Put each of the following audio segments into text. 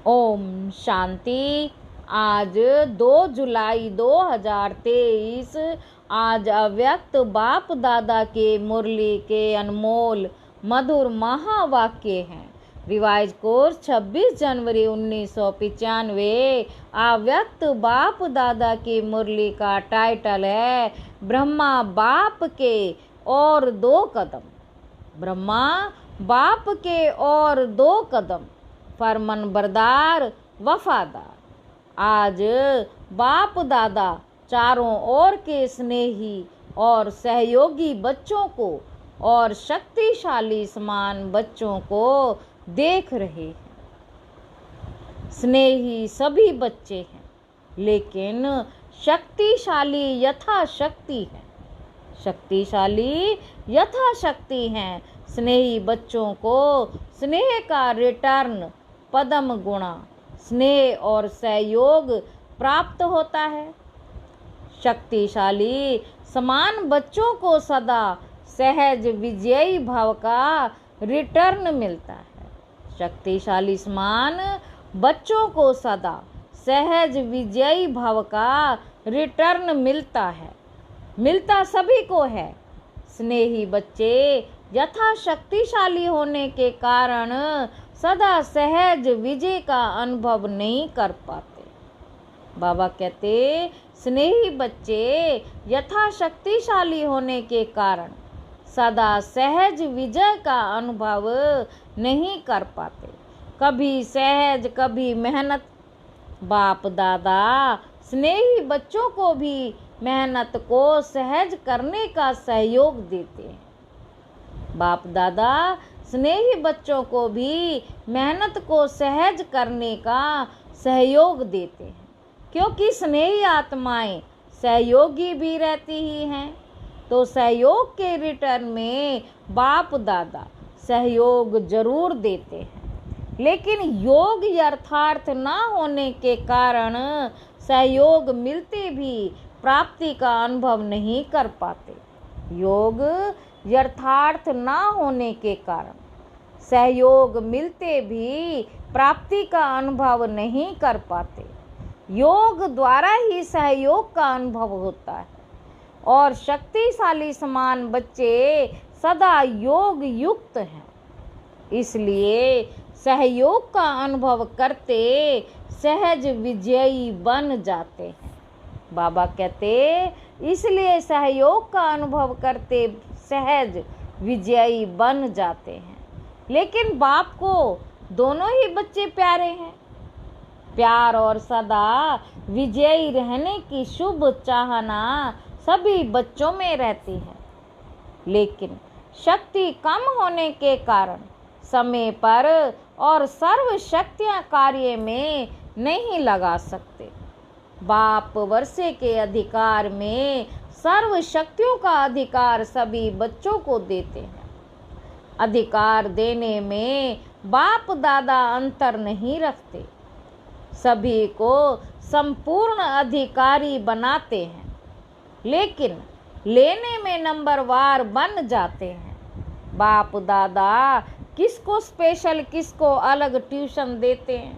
ओम शांति। आज 2 जुलाई 2023। आज अव्यक्त बाप दादा के मुरली के अनमोल मधुर महावाक्य हैं। रिवाइज कोर्स 26 जनवरी 1995। अव्यक्त बाप दादा की मुरली का टाइटल है ब्रह्मा बाप के और 2 कदम। ब्रह्मा बाप के और 2 कदम, फरमान बरदार वफादार। आज बाप दादा चारों ओर के स्नेही और सहयोगी बच्चों को और शक्तिशाली समान बच्चों को देख रहे हैं। स्नेही सभी बच्चे हैं, लेकिन शक्तिशाली यथाशक्ति है। शक्तिशाली यथाशक्ति हैं। स्नेही बच्चों को स्नेह का रिटर्न पदम गुणा स्नेह और सहयोग प्राप्त होता है। शक्तिशाली समान बच्चों को सदा सहज विजयी भाव का रिटर्न मिलता है। शक्तिशाली समान बच्चों को सदा सहज विजयी भाव का रिटर्न मिलता है। मिलता सभी को है। स्नेही बच्चे यथा शक्तिशाली होने के कारण सदा सहज विजय का अनुभव नहीं कर पाते। बाबा कहते स्नेही बच्चे यथा शक्तिशाली होने के कारण सदा सहज विजय का अनुभव नहीं कर पाते। कभी सहज कभी मेहनत। बाप दादा स्नेही बच्चों को भी मेहनत को सहज करने का सहयोग देते हैं। बाप दादा स्नेही बच्चों को भी मेहनत को सहज करने का सहयोग देते हैं, क्योंकि स्नेही आत्माएं सहयोगी भी रहती ही हैं। तो सहयोग के रिटर्न में बाप दादा सहयोग जरूर देते हैं, लेकिन योग यथार्थ ना होने के कारण सहयोग मिलते भी प्राप्ति का अनुभव नहीं कर पाते। योग यथार्थ ना होने के कारण सहयोग मिलते भी प्राप्ति का अनुभव नहीं कर पाते। योग द्वारा ही सहयोग का अनुभव होता है और शक्तिशाली समान बच्चे सदा योग युक्त हैं। इसलिए सहयोग का अनुभव करते सहज विजयी बन जाते हैं। बाबा कहते इसलिए सहयोग का अनुभव करते सहज विजयी बन जाते हैं। लेकिन बाप को दोनों ही बच्चे प्यारे हैं। प्यार और सदा विजयी रहने की शुभ चाहना सभी बच्चों में रहती है, लेकिन शक्ति कम होने के कारण समय पर और सर्व शक्तियां कार्य में नहीं लगा सकते। बाप वर्षे के अधिकार में सर्व शक्तियों का अधिकार सभी बच्चों को देते हैं। अधिकार देने में बाप दादा अंतर नहीं रखते, सभी को संपूर्ण अधिकारी बनाते हैं, लेकिन लेने में नंबरवार बन जाते हैं। बाप दादा किसको स्पेशल किसको अलग ट्यूशन देते हैं।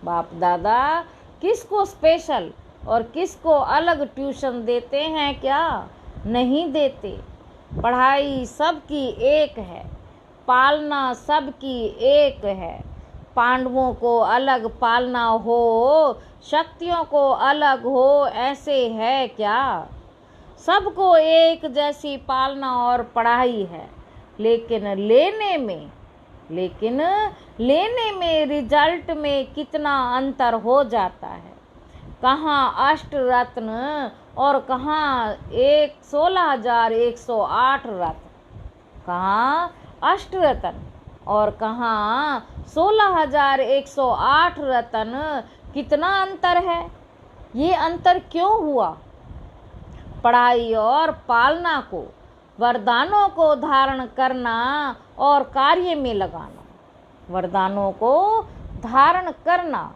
बाप दादा किसको स्पेशल और किसको अलग ट्यूशन देते हैं क्या? नहीं देते। पढ़ाई सबकी एक है, पालना सबकी एक है। पांडवों को अलग पालना हो, शक्तियों को अलग हो, ऐसे है क्या? सबको एक जैसी पालना और पढ़ाई है, लेकिन लेने में रिजल्ट में कितना अंतर हो जाता है। कहाँ अष्ट रत्न और कहाँ 16,108 रत्न। कहाँ अष्ट रत्न और कहाँ 16,108 रत्न। कितना अंतर है? ये अंतर क्यों हुआ? पढ़ाई और पालना को, वरदानों को धारण करना और कार्य में लगाना। वरदानों को धारण करना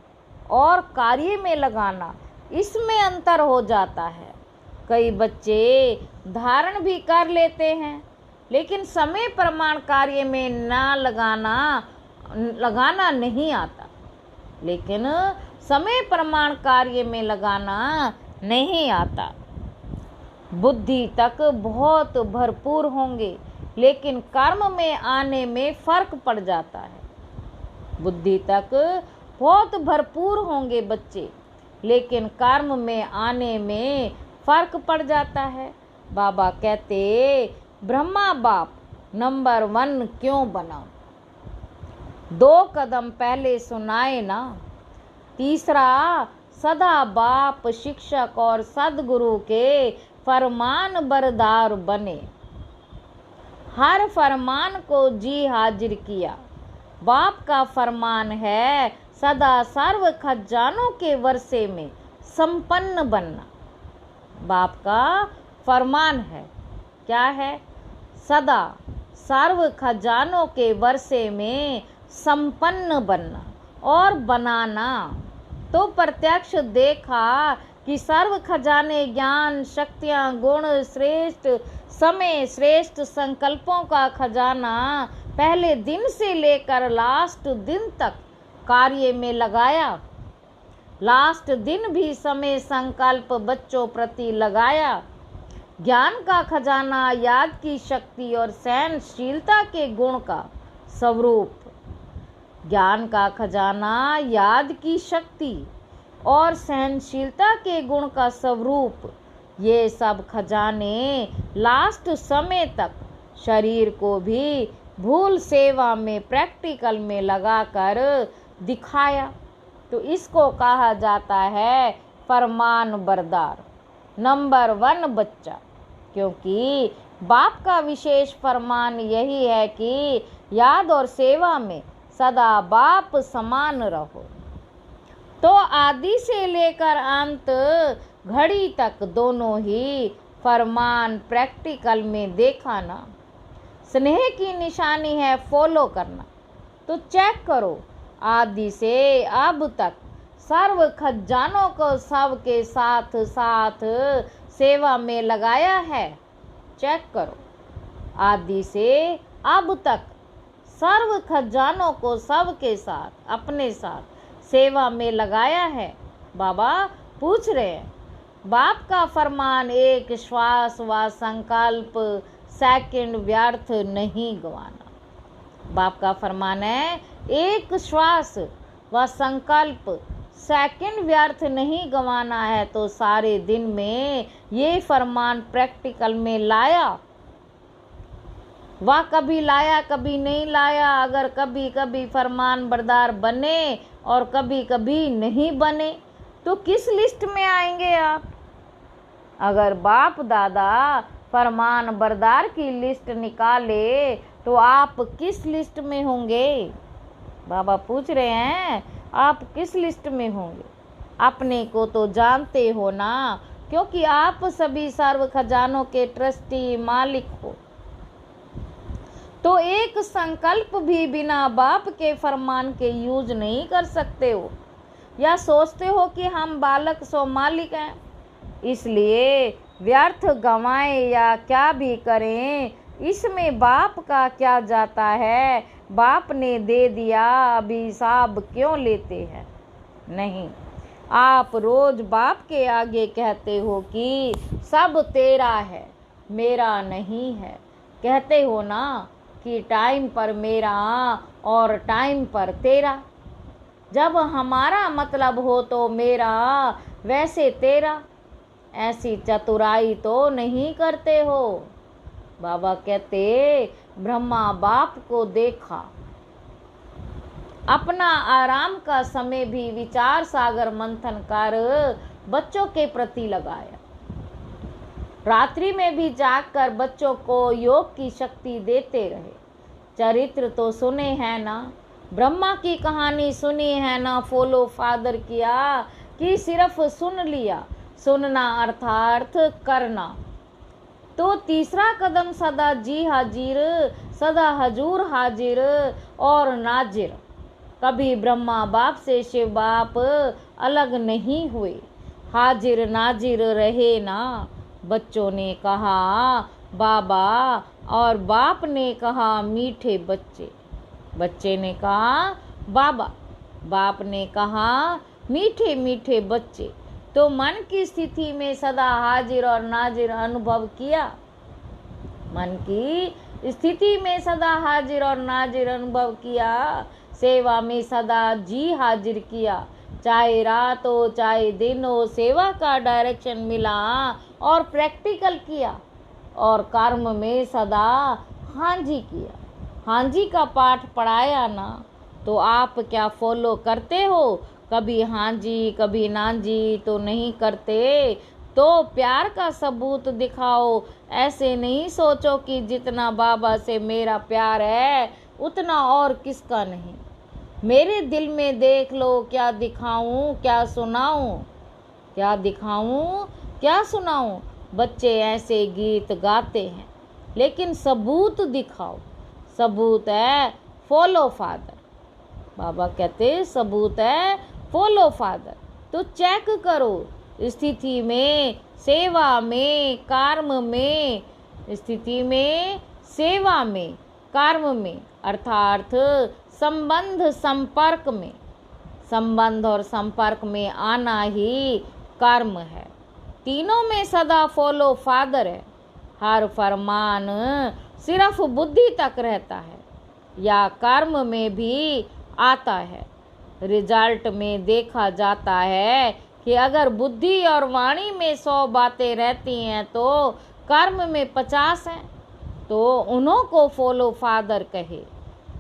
और कार्य में लगाना, इसमें अंतर हो जाता है। कई बच्चे धारण भी कर लेते हैं, लेकिन समय प्रमाण कार्य में लगाना नहीं आता। लेकिन समय प्रमाण कार्य में लगाना नहीं आता। बुद्धि तक बहुत भरपूर होंगे, लेकिन कर्म में आने में फर्क पड़ जाता है। बुद्धि तक बहुत भरपूर होंगे बच्चे, लेकिन कर्म में आने में फर्क पड़ जाता है। बाबा कहते ब्रह्मा बाप नंबर 1 क्यों बना? 2 कदम पहले सुनाए ना। तीसरा, सदा बाप शिक्षक और सदगुरु के फरमान बरदार बने। हर फरमान को जी हाजिर किया। बाप का फरमान है सदा सर्व खजानों के वर्षे में संपन्न बनना। बाप का फरमान है, क्या है? सदा सर्व खजानों के वर्षे में संपन्न बनना और बनाना। तो प्रत्यक्ष देखा कि सर्व खजाने ज्ञान, शक्तियाँ, गुण श्रेष्ठ, समय श्रेष्ठ संकल्पों का खजाना पहले दिन से लेकर लास्ट दिन तक कार्य में लगाया। लास्ट दिन भी समय संकल्प बच्चों प्रति लगाया। ज्ञान का खजाना याद की शक्ति और सहनशीलता के गुण का स्वरूप। ज्ञान का खजाना याद की शक्ति और सहनशीलता के गुण का स्वरूप, ये सब खजाने लास्ट समय तक शरीर को भी भूल सेवा में प्रैक्टिकल में लगाकर दिखाया। तो इसको कहा जाता है फरमान बरदार नंबर 1 बच्चा। क्योंकि बाप का विशेष फरमान यही है कि याद और सेवा में सदा बाप समान रहो। तो आदि से लेकर अंत घड़ी तक दोनों ही फरमान प्रैक्टिकल में देखा ना। स्नेह की निशानी है फॉलो करना। तो चेक करो, आदि से अब तक सर्व खजानों को सबके साथ साथ सेवा में लगाया है। चेक करो, आदि से अब तक सर्व खजानों को सबके साथ अपने साथ सेवा में लगाया है। बाबा पूछ रहे हैं, बाप का फरमान एक श्वास व संकल्प सेकंड व्यर्थ नहीं गवाना। बाप का फरमान है एक श्वास व संकल्प सेकंड व्यर्थ नहीं गंवाना है। तो सारे दिन में ये फरमान प्रैक्टिकल में लाया, वह कभी लाया कभी नहीं लाया। अगर कभी कभी फरमान बरदार बने और कभी कभी नहीं बने तो किस लिस्ट में आएंगे आप? अगर बाप दादा फरमान बरदार की लिस्ट निकाले तो आप किस लिस्ट में होंगे? बाबा पूछ रहे हैं आप किस लिस्ट में होंगे? अपने को तो जानते हो ना, क्योंकि आप सभी सर्व खजानों के ट्रस्टी मालिक हो। तो एक संकल्प भी बिना बाप के फरमान के यूज नहीं कर सकते हो, या सोचते हो कि हम बालक सो मालिक हैं, इसलिए व्यर्थ गंवाएं या क्या भी करें इसमें बाप का क्या जाता है? बाप ने दे दिया, अभी हिसाब क्यों लेते हैं? नहीं, आप रोज बाप के आगे कहते हो कि सब तेरा है मेरा नहीं है। कहते हो ना कि टाइम पर मेरा और टाइम पर तेरा। जब हमारा मतलब हो तो मेरा, वैसे तेरा। ऐसी चतुराई तो नहीं करते हो। बाबा कहते ब्रह्मा बाप को देखा, अपना आराम का समय भी विचार सागर मंथन कर बच्चों के प्रति लगाया। रात्रि में भी जागकर बच्चों को योग की शक्ति देते रहे। चरित्र तो सुने हैं ना, ब्रह्मा की कहानी सुनी है ना, फॉलो फादर किया कि सिर्फ सुन लिया? सुनना अर्थार्थ करना। तो तीसरा कदम सदा जी हाजिर, सदा हजूर हाजिर और नाजिर। कभी ब्रह्मा बाप से शिव बाप अलग नहीं हुए, हाजिर नाजिर रहे ना। बच्चों ने कहा बाबा और बाप ने कहा मीठे बच्चे। बच्चे ने कहा बाबा बाप ने कहा, मीठे मीठे बच्चे, तो मन की स्थिति में सदा हाजिर और नाजिर अनुभव किया। मन की स्थिति में सदा हाजिर और नाजिर अनुभव किया, सेवा में सदा जी हाजिर किया। चाहे रात हो चाहे दिन हो, सेवा का डायरेक्शन मिला और प्रैक्टिकल किया, और कर्म में सदा हाँ जी किया। हाँ जी का पाठ पढ़ाया ना, तो आप क्या फॉलो करते हो? कभी हाँ जी कभी ना जी तो नहीं करते। तो प्यार का सबूत दिखाओ। ऐसे नहीं सोचो कि जितना बाबा से मेरा प्यार है उतना और किसका नहीं। मेरे दिल में देख लो, क्या दिखाऊं क्या सुनाऊं, क्या दिखाऊं क्या सुनाऊं। बच्चे ऐसे गीत गाते हैं, लेकिन सबूत दिखाओ। सबूत है फॉलो फादर। बाबा कहते सबूत है फॉलो फादर। तो चेक करो स्थिति में, सेवा में, कर्म में, स्थिति में, सेवा में, कर्म में, अर्थात संबंध संपर्क में। संबंध और संपर्क में आना ही कर्म है। तीनों में सदा फॉलो फादर है। हर फरमान सिर्फ बुद्धि तक रहता है या कर्म में भी आता है। रिजल्ट में देखा जाता है कि अगर बुद्धि और वाणी में 100 बातें रहती हैं तो कर्म में 50 हैं, तो उन्हों को फॉलो फादर कहे।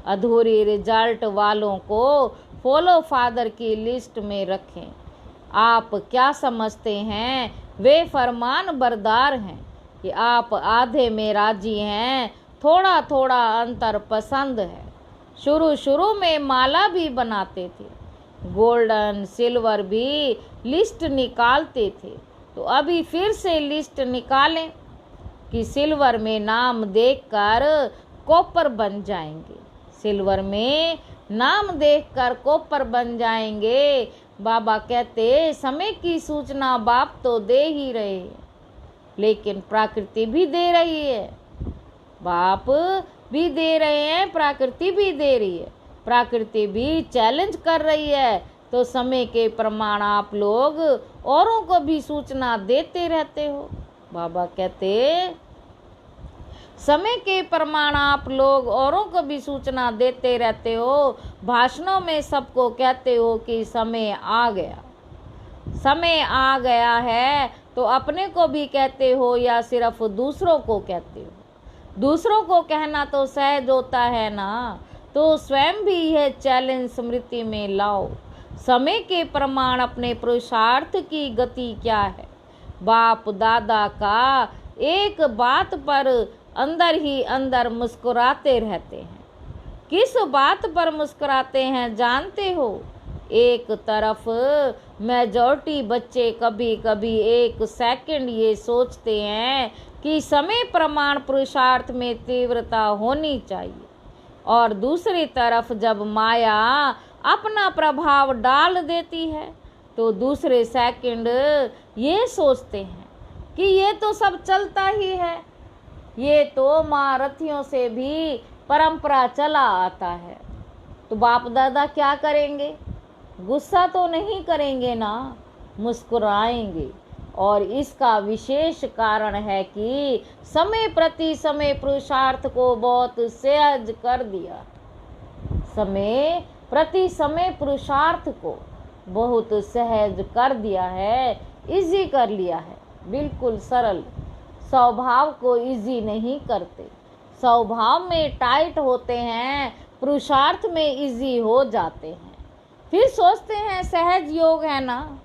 अधूरी रिजल्ट वालों को फॉलो फादर की लिस्ट में रखें। आप क्या समझते हैं? वे फरमान बरदार हैं कि आप आधे में राजी हैं, थोड़ा थोड़ा अंतर पसंद है। शुरू में माला भी बनाते थे, गोल्डन सिल्वर भी लिस्ट निकालते थे, तो अभी फिर से लिस्ट निकालें कि सिल्वर में नाम देखकर कॉपर बन जाएंगे। सिल्वर में नाम देखकर कॉपर बन जाएंगे। बाबा कहते समय की सूचना बाप तो दे ही रहे हैं, लेकिन प्रकृति भी दे रही है। बाप भी दे रहे हैं, प्रकृति भी दे रही है। प्रकृति भी चैलेंज कर रही है, तो समय के प्रमाण आप लोग औरों को भी सूचना देते रहते हो। बाबा कहते समय के प्रमाण आप लोग औरों को भी सूचना देते रहते हो। भाषणों में सबको कहते हो कि समय आ गया। समय आ गया है तो अपने को भी कहते हो या सिर्फ दूसरों को कहते हो? दूसरों को कहना तो सहज होता है ना, तो स्वयं भी यह चैलेंज स्मृति में लाओ। समय के प्रमाण अपने पुरुषार्थ की गति क्या है? बाप दादा का एक बात पर अंदर ही अंदर मुस्कुराते रहते हैं। किस बात पर मुस्कुराते हैं जानते हो? एक तरफ मेजॉरिटी बच्चे कभी कभी एक सेकंड ये सोचते हैं कि समय प्रमाण पुरुषार्थ में तीव्रता होनी चाहिए, और दूसरी तरफ जब माया अपना प्रभाव डाल देती है तो दूसरे सेकंड ये सोचते हैं कि ये तो सब चलता ही है, ये तो महारथियों से भी परंपरा चला आता है। तो बाप दादा क्या करेंगे? गुस्सा तो नहीं करेंगे ना, मुस्कुराएंगे। और इसका विशेष कारण है कि समय प्रति समय पुरुषार्थ को बहुत सहज कर दिया। समय प्रति समय पुरुषार्थ को बहुत सहज कर दिया है, इजी कर लिया है, बिल्कुल सरल। स्वभाव को इजी नहीं करते, स्वभाव में टाइट होते हैं, पुरुषार्थ में इजी हो जाते हैं। फिर सोचते हैं सहज योग है ना,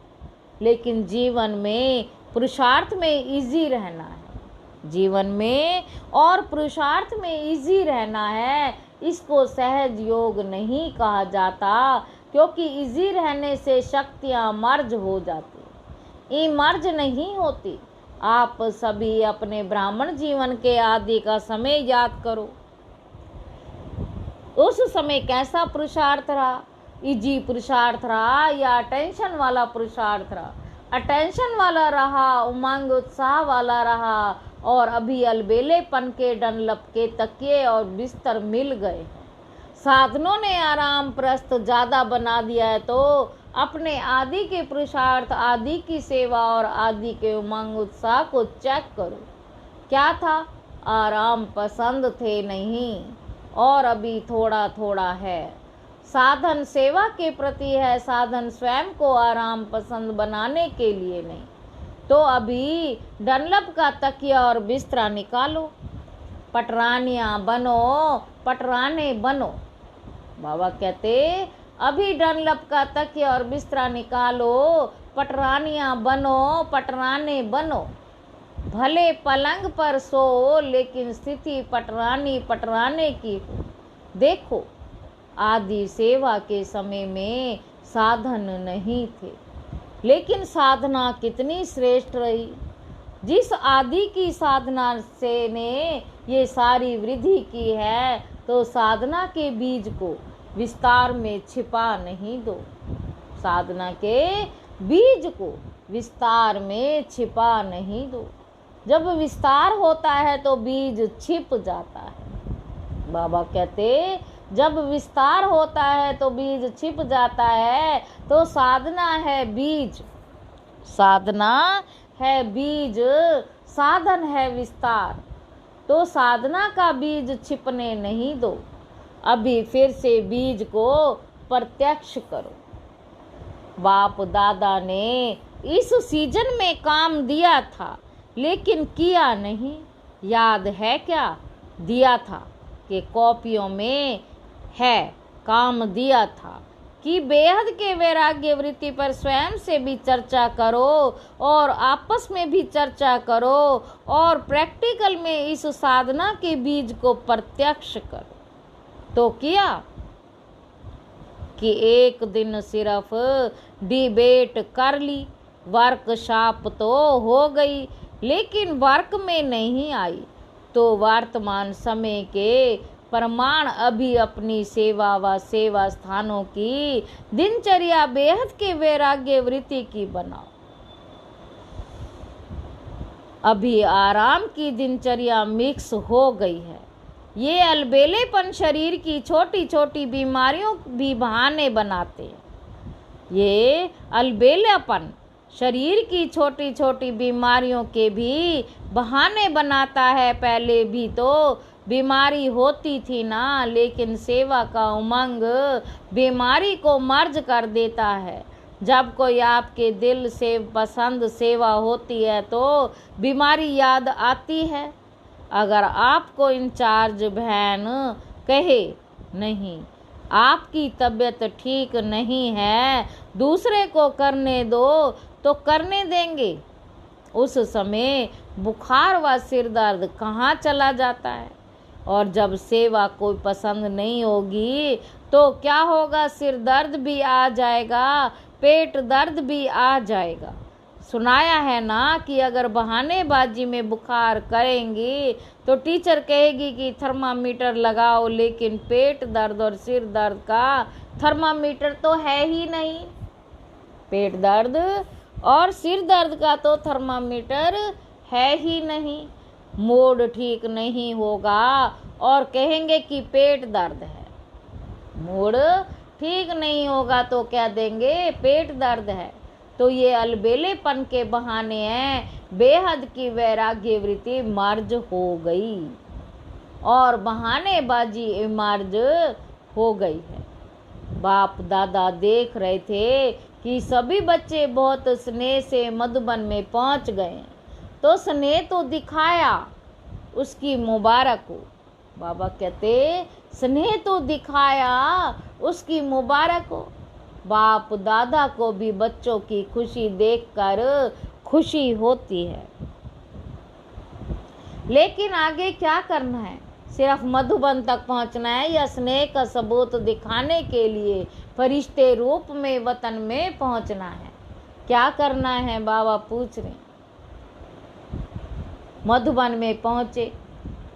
लेकिन जीवन में पुरुषार्थ में इजी रहना है। जीवन में और पुरुषार्थ में इजी रहना है, इसको सहज योग नहीं कहा जाता, क्योंकि इजी रहने से शक्तियाँ मर्ज हो जाती, ये मर्ज नहीं होती। आप सभी अपने ब्राह्मण जीवन के आदि का समय याद करो। उस समय कैसा पुरुषार्थ रहा? इजी पुरुषार्थ रहा या टेंशन वाला पुरुषार्थ रहा? अटेंशन वाला रहा, उमंग उत्साह वाला रहा, और अभी अलबेलेपन के डनलप के तकिए और बिस्तर मिल गए हैं। साधनों ने आराम प्रस्थ ज्यादा बना दिया है, तो अपने आदि के पुरुषार्थ, आदि की सेवा और आदि के उमंग उत्साह को चेक करो। क्या था? आराम पसंद थे नहीं, और अभी थोड़ा थोड़ा है। साधन सेवा के प्रति है, साधन स्वयं को आराम पसंद बनाने के लिए नहीं। तो अभी डनलप का तकिया और बिस्तरा निकालो, पटरानियां बनो, पटराने बनो। बाबा कहते अभी डनलप का तकिया और बिस्तरा निकालो, पटरानियां बनो, पटराने बनो। भले पलंग पर सो, लेकिन स्थिति पटरानी पटराने की हो। देखो, आदि सेवा के समय में साधन नहीं थे, लेकिन साधना कितनी श्रेष्ठ रही। जिस आदि की साधना से ने ये सारी वृद्धि की है, तो साधना के बीज को विस्तार में छिपा नहीं दो। साधना के बीज को विस्तार में छिपा नहीं दो। जब विस्तार होता है तो बीज छिप जाता है। बाबा कहते जब विस्तार होता है तो बीज छिप जाता है। तो साधना है बीज, साधना है बीज, साधन है विस्तार। तो साधना का बीज छिपने नहीं दो। अभी फिर से बीज को प्रत्यक्ष करो। बाप दादा ने इस सीजन में काम दिया था, लेकिन किया नहीं। याद है क्या दिया था? कि कॉपियों में है काम दिया था कि बेहद के वैराग्य वृत्ति पर स्वयं से भी चर्चा करो और आपस में भी चर्चा करो और प्रैक्टिकल में इस साधना के बीज को प्रत्यक्ष करो। तो किया कि एक दिन सिर्फ डिबेट कर ली, वर्कशॉप तो हो गई, लेकिन वर्क में नहीं आई। तो वर्तमान समय के प्रमाण अभी अपनी सेवा व सेवा स्थानों की दिनचर्या बेहद के वैराग्य वृत्ति की बनाओ। अभी आराम की दिनचर्या मिक्स हो गई है। ये अलबेलेपन शरीर की छोटी छोटी बीमारियों भी बहाने बनाते हैं। ये अलबेलापन शरीर की छोटी छोटी बीमारियों के भी बहाने बनाता है। पहले भी तो बीमारी होती थी ना, लेकिन सेवा का उमंग बीमारी को मर्ज कर देता है। जब कोई आपके दिल से पसंद सेवा होती है तो बीमारी याद आती है। अगर आपको इंचार्ज बहन कहे नहीं, आपकी तबीयत ठीक नहीं है, दूसरे को करने दो, तो करने देंगे। उस समय बुखार व सिर दर्द कहाँ चला जाता है। और जब सेवा कोई पसंद नहीं होगी तो क्या होगा? सिर दर्द भी आ जाएगा, पेट दर्द भी आ जाएगा। सुनाया है ना कि अगर बहानेबाजी में बुखार करेंगी तो टीचर कहेगी कि थर्मामीटर लगाओ, लेकिन पेट दर्द और सिर दर्द का थर्मामीटर तो है ही नहीं। पेट दर्द और सिर दर्द का तो थर्मामीटर है ही नहीं। मूड ठीक नहीं होगा और कहेंगे कि पेट दर्द है। मूड ठीक नहीं होगा तो क्या देंगे? पेट दर्द है। तो ये अलबेलेपन के बहाने हैं। बेहद की वैराग्य वृत्ति मर्ज हो गई और बहानेबाजी मर्ज हो गई है। बाप दादा देख रहे थे कि सभी बच्चे बहुत स्नेह से मधुबन में पहुंच गए, तो स्नेह तो दिखाया, उसकी मुबारक हो। बाबा कहते स्नेह तो दिखाया, उसकी मुबारक हो। बाप दादा को भी बच्चों की खुशी देखकर खुशी होती है। लेकिन आगे क्या करना है? सिर्फ मधुबन तक पहुंचना है या स्नेह का सबूत दिखाने के लिए फरिश्ते रूप में वतन में पहुंचना है? क्या करना है? बाबा पूछ रहे। मधुबन में पहुंचे,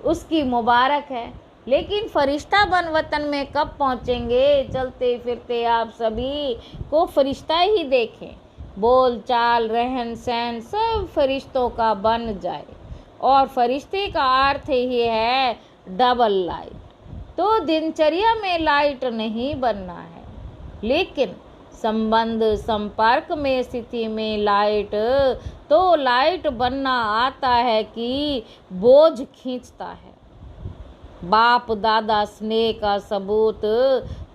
उसकी मुबारक है, लेकिन फरिश्ता बन वतन में कब पहुंचेंगे? चलते फिरते आप सभी को फरिश्ता ही देखें। बोल चाल रहन सहन सब फरिश्तों का बन जाए। और फरिश्ते का अर्थ ही है डबल लाइट। तो दिनचर्या में लाइट नहीं बनना है, लेकिन संबंध संपर्क में स्थिति में लाइट बनना आता है कि बोझ खींचता है। बाप दादा स्नेह का सबूत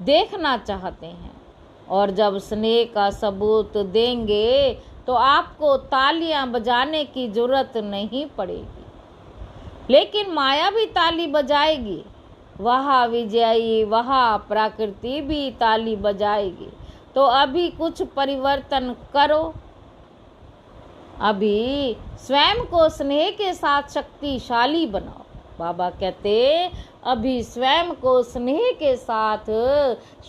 देखना चाहते हैं, और जब स्नेह का सबूत देंगे तो आपको तालियां बजाने की जरूरत नहीं पड़ेगी, लेकिन माया भी ताली बजाएगी। वह विजयी, वह प्रकृति भी ताली बजाएगी। तो अभी कुछ परिवर्तन करो, अभी स्वयं को स्नेह के साथ शक्तिशाली बनाओ। बाबा कहते अभी स्वयं को स्नेह के साथ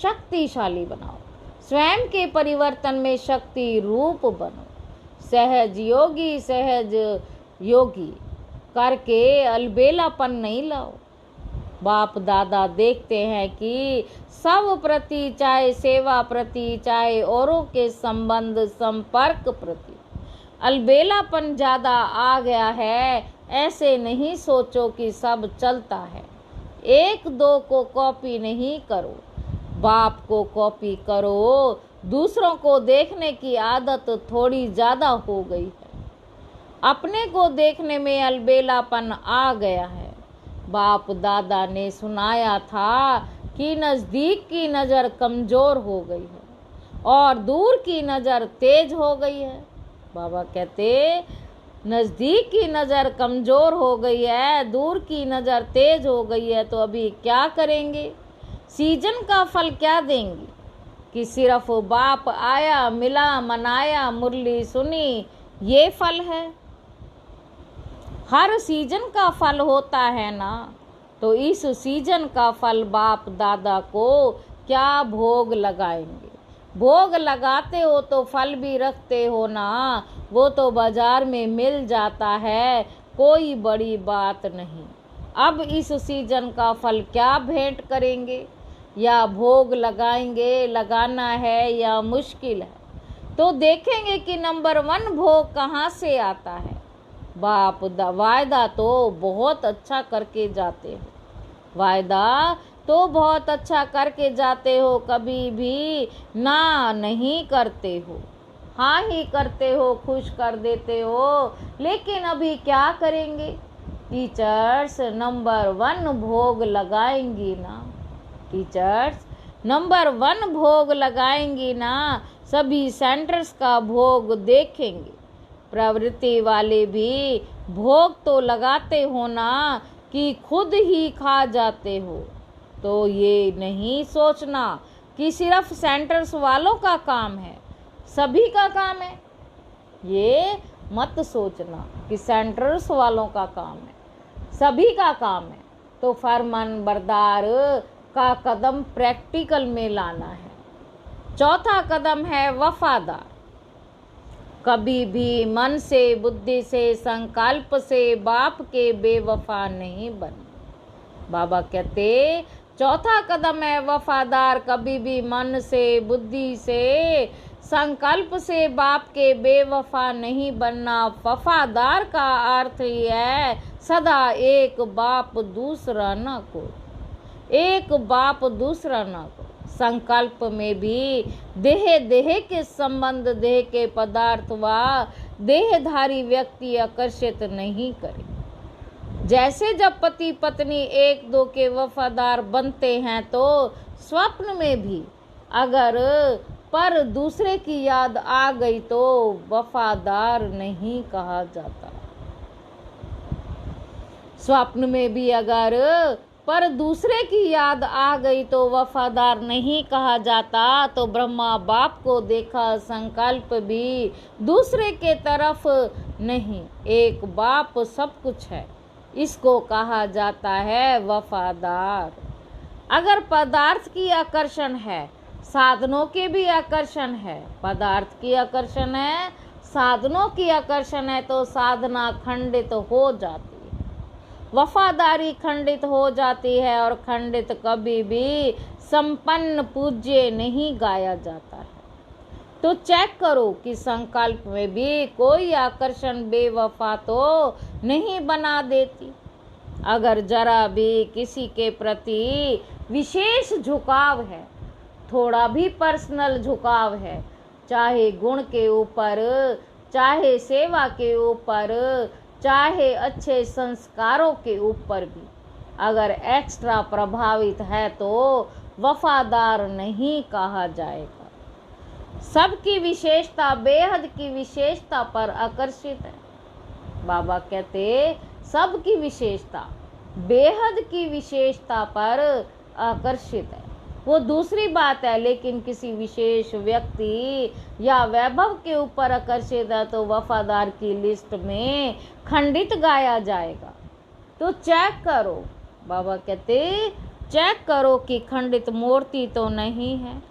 शक्तिशाली बनाओ, स्वयं के परिवर्तन में शक्ति रूप बनो। सहज योगी करके अलबेलापन नहीं लाओ। बाप दादा देखते हैं कि सब प्रति, चाहे सेवा प्रति, चाहे औरों के संबंध संपर्क प्रति अलबेलापन ज़्यादा आ गया है। ऐसे नहीं सोचो कि सब चलता है। एक दो को कॉपी नहीं करो, बाप को कॉपी करो। दूसरों को देखने की आदत थोड़ी ज़्यादा हो गई है, अपने को देखने में अलबेलापन आ गया है। बाप दादा ने सुनाया था कि नज़दीक की नज़र कमज़ोर हो गई है और दूर की नज़र तेज हो गई है। बाबा कहते नज़दीक की नज़र कमज़ोर हो गई है, दूर की नज़र तेज हो गई है। तो अभी क्या करेंगे? सीजन का फल क्या देंगे कि सिर्फ बाप आया, मिला, मनाया, मुरली सुनी, ये फल है? हर सीजन का फल होता है ना, तो इस सीजन का फल बाप दादा को क्या भोग लगाएंगे? भोग लगाते हो तो फल भी रखते हो ना, वो तो बाजार में मिल जाता है, कोई बड़ी बात नहीं। अब इस सीजन का फल क्या भेंट करेंगे या भोग लगाएंगे? लगाना है या मुश्किल है? तो देखेंगे कि नंबर 1 भोग कहाँ से आता है। बाप वायदा तो बहुत अच्छा करके जाते हो, वायदा तो बहुत अच्छा करके जाते हो, कभी भी ना नहीं करते हो, हाँ ही करते हो, खुश कर देते हो। लेकिन अभी क्या करेंगे? टीचर्स नंबर 1 भोग लगाएंगी ना, टीचर्स नंबर 1 भोग लगाएंगी ना, सभी सेंटर्स का भोग देखेंगे। प्रवृत्ति वाले भी भोग तो लगाते हो ना कि खुद ही खा जाते हो। तो ये नहीं सोचना कि सिर्फ सेंटर्स वालों का काम है, सभी का काम है। ये मत सोचना कि सेंटर्स वालों का काम है, सभी का काम है। तो फरमान बरदार का कदम प्रैक्टिकल में लाना है। चौथा कदम है वफादार। कभी भी मन से, बुद्धि से, संकल्प से बाप के बेवफा नहीं बने। बाबा कहते चौथा कदम है वफादार। कभी भी मन से, बुद्धि से, संकल्प से बाप के बेवफा नहीं बनना। वफादार का अर्थ ही है सदा एक बाप दूसरा न को, एक बाप दूसरा न को। संकल्प में भी देह के संबंध, देह के पदार्थ व देहधारी व्यक्ति आकर्षित नहीं करे। जैसे जब पति पत्नी एक दो के वफादार बनते हैं, तो स्वप्न में भी अगर पर दूसरे की याद आ गई तो वफादार नहीं कहा जाता। स्वप्न में भी अगर पर दूसरे की याद आ गई तो वफादार नहीं कहा जाता। तो ब्रह्मा बाप को देखा, संकल्प भी दूसरे के तरफ नहीं, एक बाप सब कुछ है, इसको कहा जाता है वफादार। अगर पदार्थ की आकर्षण है, साधनों के भी आकर्षण है, पदार्थ की आकर्षण है, साधनों की आकर्षण है, तो साधना खंडित हो जाती, वफादारी खंडित हो जाती है। और खंडित कभी भी संपन्न पूज्य नहीं गाया जाता है। तो चेक करो कि संकल्प में भी कोई आकर्षण बेवफा तो नहीं बना देती। अगर जरा भी किसी के प्रति विशेष झुकाव है, थोड़ा भी पर्सनल झुकाव है, चाहे गुण के ऊपर, चाहे सेवा के ऊपर, चाहे अच्छे संस्कारों के ऊपर भी अगर एक्स्ट्रा प्रभावित है तो वफादार नहीं कहा जाएगा। सबकी विशेषता, बेहद की विशेषता पर आकर्षित है। बाबा कहते सबकी विशेषता, बेहद की विशेषता पर आकर्षित है। वो दूसरी बात है, लेकिन किसी विशेष व्यक्ति या वैभव के ऊपर आकर्षित है तो वफादार की लिस्ट में खंडित गाया जाएगा। तो चेक करो, बाबा कहते चेक करो कि खंडित मूर्ति तो नहीं है,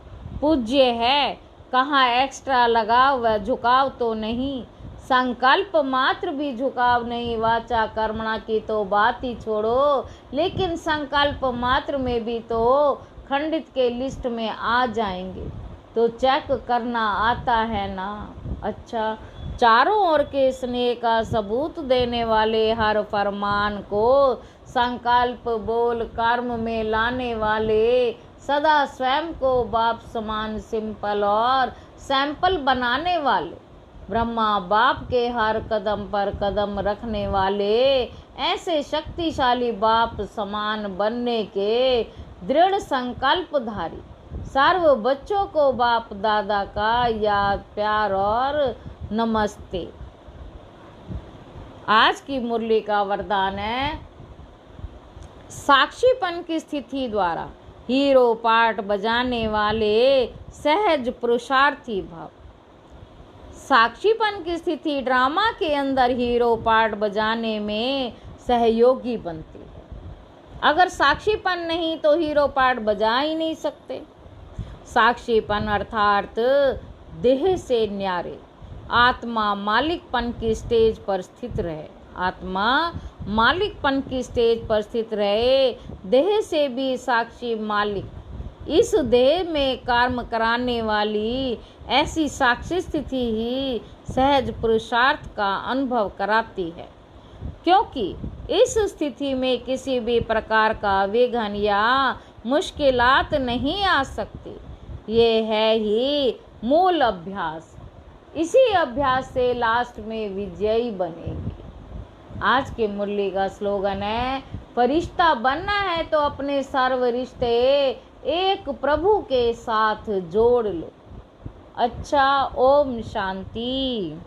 पूज्य है, कहाँ एक्स्ट्रा लगाव व झुकाव तो नहीं, संकल्प मात्र भी झुकाव नहीं। वाचा कर्मणा की तो बात ही छोड़ो, लेकिन संकल्प मात्र में भी तो खंडित के लिस्ट में आ जाएंगे। तो चेक करना आता है ना। अच्छा, चारों ओर के स्नेह का सबूत देने वाले हर फरमान को संकल्प बोल कर्म में लाने वाले, सदा स्वयं को बाप समान सिंपल और सैंपल बनाने वाले, ब्रह्मा बाप के हर कदम पर कदम रखने वाले, ऐसे शक्तिशाली बाप समान बनने के दृढ़ संकल्पधारी सर्व बच्चों को बाप दादा का याद, प्यार और नमस्ते। आज की मुरली का वरदान है, साक्षीपन की स्थिति द्वारा हीरो पार्ट बजाने वाले सहज पुरुषार्थी भाव। साक्षीपन की स्थिति ड्रामा के अंदर हीरो पार्ट बजाने में सहयोगी बनती है। अगर साक्षीपन नहीं तो हीरो पार्ट बजा ही नहीं सकते। साक्षीपन अर्थात देह से न्यारे, आत्मा मालिकपन की स्टेज पर स्थित रहे। आत्मा मालिकपन की स्टेज पर स्थित रहे, देह से भी साक्षी मालिक। इस देह में कर्म कराने वाली ऐसी साक्षी स्थिति ही सहज पुरुषार्थ का अनुभव कराती है, क्योंकि इस स्थिति में किसी भी प्रकार का विघ्न या मुश्किलात नहीं आ सकती। ये है ही मूल अभ्यास। इसी अभ्यास से लास्ट में विजयी बनेगी। आज के मुरली का स्लोगन है, फरिश्ता बनना है तो अपने सर्व रिश्ते एक प्रभु के साथ जोड़ लो। अच्छा, ओम शांति।